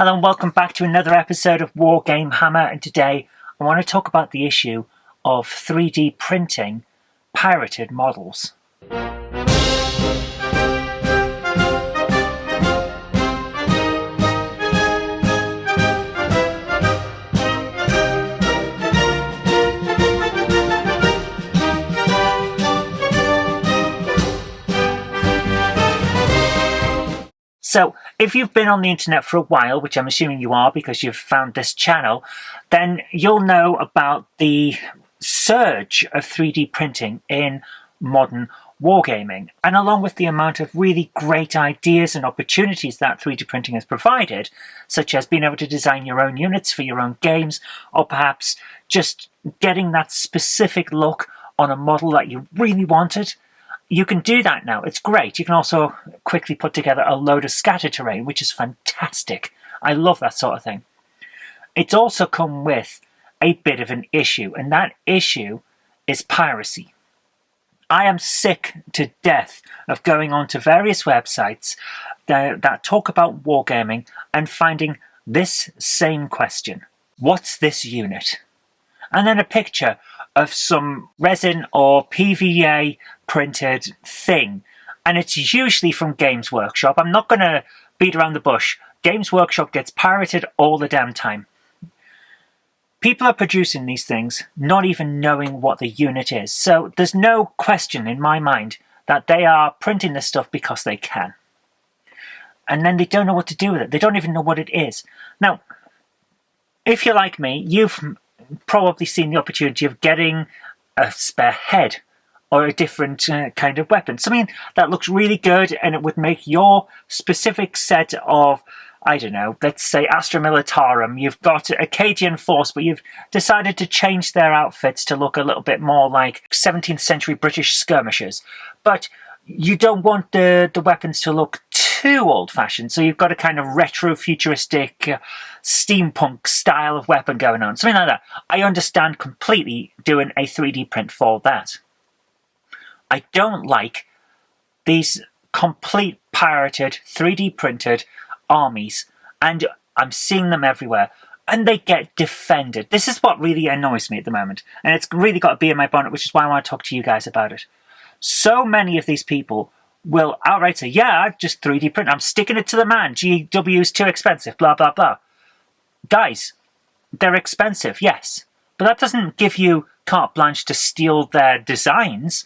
Hello and welcome back to another episode of Warhammer, and today I want to talk about the issue of 3D printing pirated models. So, if you've been on the internet for a while, which I'm assuming you are because you've found this channel, then you'll know about the surge of 3D printing in modern wargaming. And along with the amount of really great ideas and opportunities that 3D printing has provided, such as being able to design your own units for your own games, or perhaps just getting that specific look on a model that you really wanted, you can do that now. It's great. You can also quickly put together a load of scatter terrain, which is fantastic. I love that sort of thing. It's also come with a bit of an issue, and that issue is piracy. I am sick to death of going onto various websites that talk about wargaming and finding this same question. What's this unit? And then a picture of some resin or PVA printed thing, and it's usually from Games Workshop. I'm not going to beat around the bush. Games Workshop gets pirated all the damn time. People are producing these things not even knowing what the unit is, so there's no question in my mind that they are printing this stuff because they can. And then they don't know what to do with it. They don't even know what it is. Now, if you're like me, you've probably seen the opportunity of getting a spare head or a different kind of weapon. Something that looks really good and it would make your specific set of, I don't know, let's say Astra Militarum. You've got a Acadian force, but you've decided to change their outfits to look a little bit more like 17th century British skirmishers. But you don't want the weapons to look too old-fashioned, so you've got a kind of retro-futuristic steampunk style of weapon going on. Something like that. I understand completely doing a 3D print for that. I don't like these complete pirated, 3D printed armies, and I'm seeing them everywhere, and they get defended. This is what really annoys me at the moment, and it's really got to be in my bonnet, which is why I want to talk to you guys about it. So many of these people will outright say, yeah, I've just 3D printed, I'm sticking it to the man, GW is too expensive, blah, blah, blah. Guys, they're expensive, yes, but that doesn't give you carte blanche to steal their designs.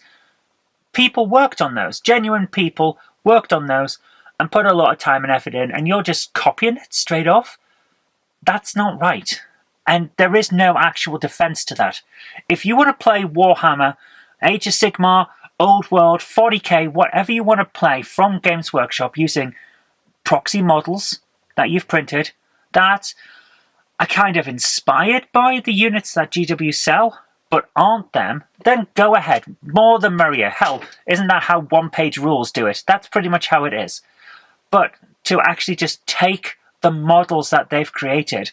People worked on those, genuine people worked on those and put a lot of time and effort in, and you're just copying it straight off? That's not right. And there is no actual defense to that. If you want to play Warhammer, Age of Sigmar, Old World, 40k, whatever you want to play from Games Workshop using proxy models that you've printed that are kind of inspired by the units that GW sell, but aren't them, then go ahead. More the merrier. Hell, isn't that how one-page rules do it? That's pretty much how it is. But to actually just take the models that they've created,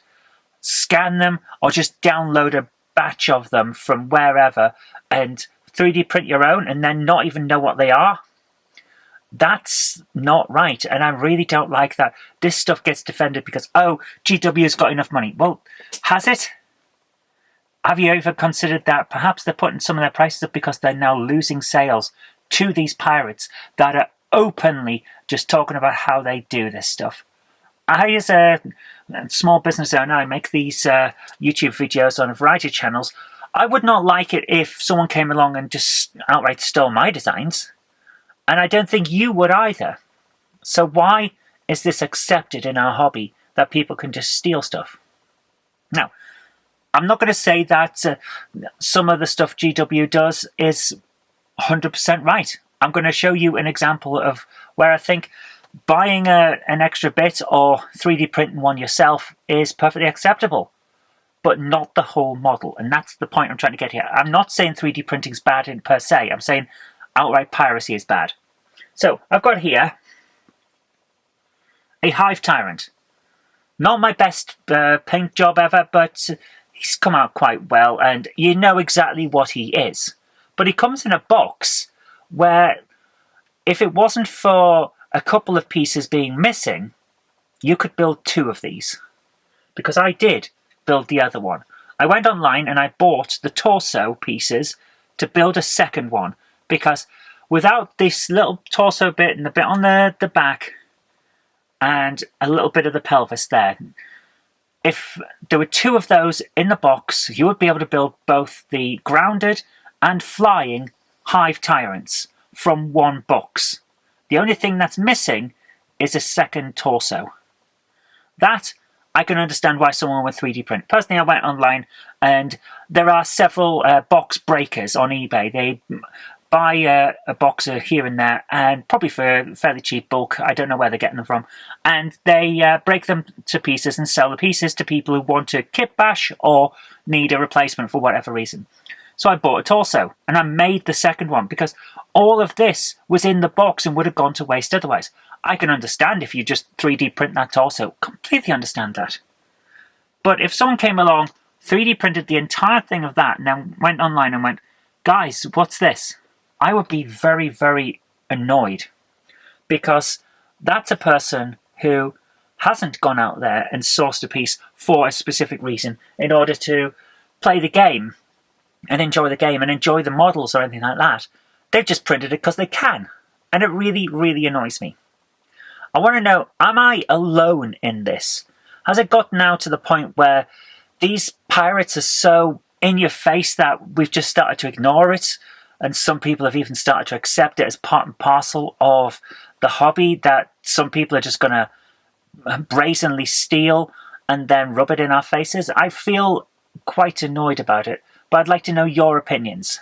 scan them, or just download a batch of them from wherever and 3D print your own and then not even know what they are, that's not right. And I really don't like that. This stuff gets defended because, oh, GW's got enough money. Well, has it? Have you ever considered that perhaps they're putting some of their prices up because they're now losing sales to these pirates that are openly just talking about how they do this stuff? I, as a small business owner, I make these YouTube videos on a variety of channels. I would not like it if someone came along and just outright stole my designs. And I don't think you would either. So why is this accepted in our hobby that people can just steal stuff? Now, I'm not going to say that some of the stuff GW does is 100% right. I'm going to show you an example of where I think buying an extra bit or 3D printing one yourself is perfectly acceptable, but not the whole model. And that's the point I'm trying to get here. I'm not saying 3D printing's bad in per se. I'm saying outright piracy is bad. So I've got here a Hive Tyrant. Not my best paint job ever, but he's come out quite well, and you know exactly what he is. But he comes in a box where, if it wasn't for a couple of pieces being missing, you could build 2 of these. Because I did build the other one. I went online and I bought the torso pieces to build a second one. Because without this little torso bit and the bit on the back and a little bit of the pelvis there, if there were 2 of those in the box, you would be able to build both the grounded and flying hive tyrants from one box. The only thing that's missing is a second torso. That, I can understand why someone would 3D print. Personally, I went online and there are several box breakers on eBay. They buy a box here and there, and probably for fairly cheap bulk. I don't know where they're getting them from. And they break them to pieces and sell the pieces to people who want to kit bash or need a replacement for whatever reason. So I bought a torso, and I made the second one, because all of this was in the box and would have gone to waste otherwise. I can understand if you just 3D print that torso. Completely understand that. But if someone came along, 3D printed the entire thing of that, and then went online and went, guys, what's this? I would be very, very annoyed, because that's a person who hasn't gone out there and sourced a piece for a specific reason in order to play the game and enjoy the game and enjoy the models or anything like that. They've just printed it because they can, and it really, really annoys me. I want to know, am I alone in this? Has it gotten now to the point where these pirates are so in your face that we've just started to ignore it? And some people have even started to accept it as part and parcel of the hobby, that some people are just going to brazenly steal and then rub it in our faces. I feel quite annoyed about it, but I'd like to know your opinions.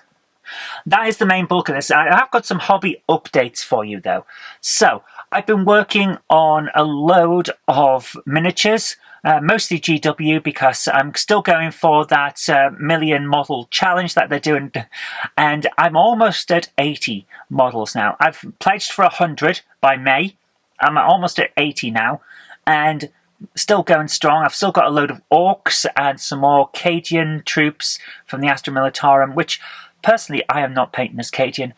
That is the main bulk of this. I have got some hobby updates for you though. So, I've been working on a load of miniatures, mostly GW, because I'm still going for that million model challenge that they're doing, and I'm almost at 80 models now. I've pledged for 100 by May. I'm almost at 80 now, and still going strong. I've still got a load of orcs and some more Cadian troops from the Astra Militarum, which personally I am not painting as Cadian.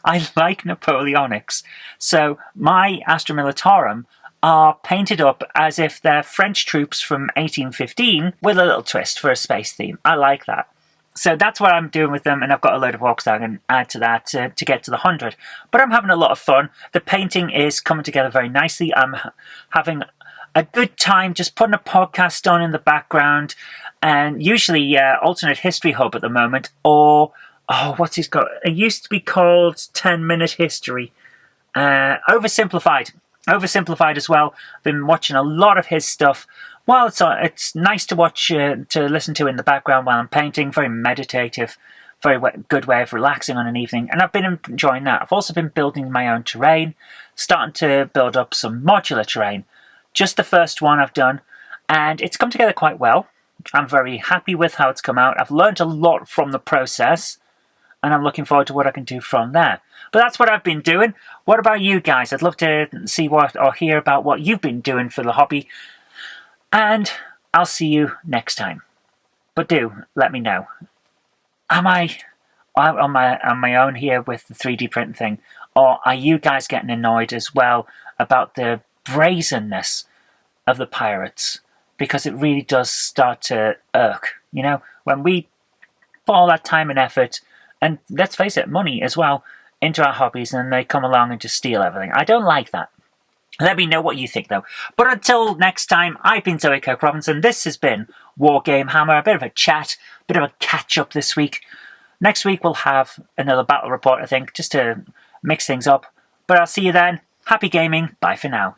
I like Napoleonics. So my Astra Militarum are painted up as if they're French troops from 1815 with a little twist for a space theme. I like that. So that's what I'm doing with them, and I've got a load of orcs that I can add to that to get to the 100. But I'm having a lot of fun. The painting is coming together very nicely. I'm having a good time just putting a podcast on in the background, and usually Alternate History Hub at the moment, or what's it called? It used to be called 10-Minute History. Oversimplified as well. I've been watching a lot of his stuff. Well, it's nice to watch, to listen to in the background while I'm painting. Very meditative, very good way of relaxing on an evening, and I've been enjoying that. I've also been building my own terrain, starting to build up some modular terrain. Just the first one I've done, and it's come together quite well. I'm very happy with how it's come out. I've learned a lot from the process, and I'm looking forward to what I can do from there. But that's what I've been doing. What about you guys? I'd love to see or hear about what you've been doing for the hobby. And I'll see you next time. But do let me know. Am I on my own here with the 3D print thing? Or are you guys getting annoyed as well about the brazenness of the pirates? Because it really does start to irk. You know, when we put all that time and effort, and let's face it, money as well, into our hobbies, and they come along and just steal everything. I don't like that. Let me know what you think, though. But until next time, I've been Zoe Kirk Robinson. This has been Warhammer. A bit of a chat, a bit of a catch-up this week. Next week, we'll have another battle report, I think, just to mix things up. But I'll see you then. Happy gaming. Bye for now.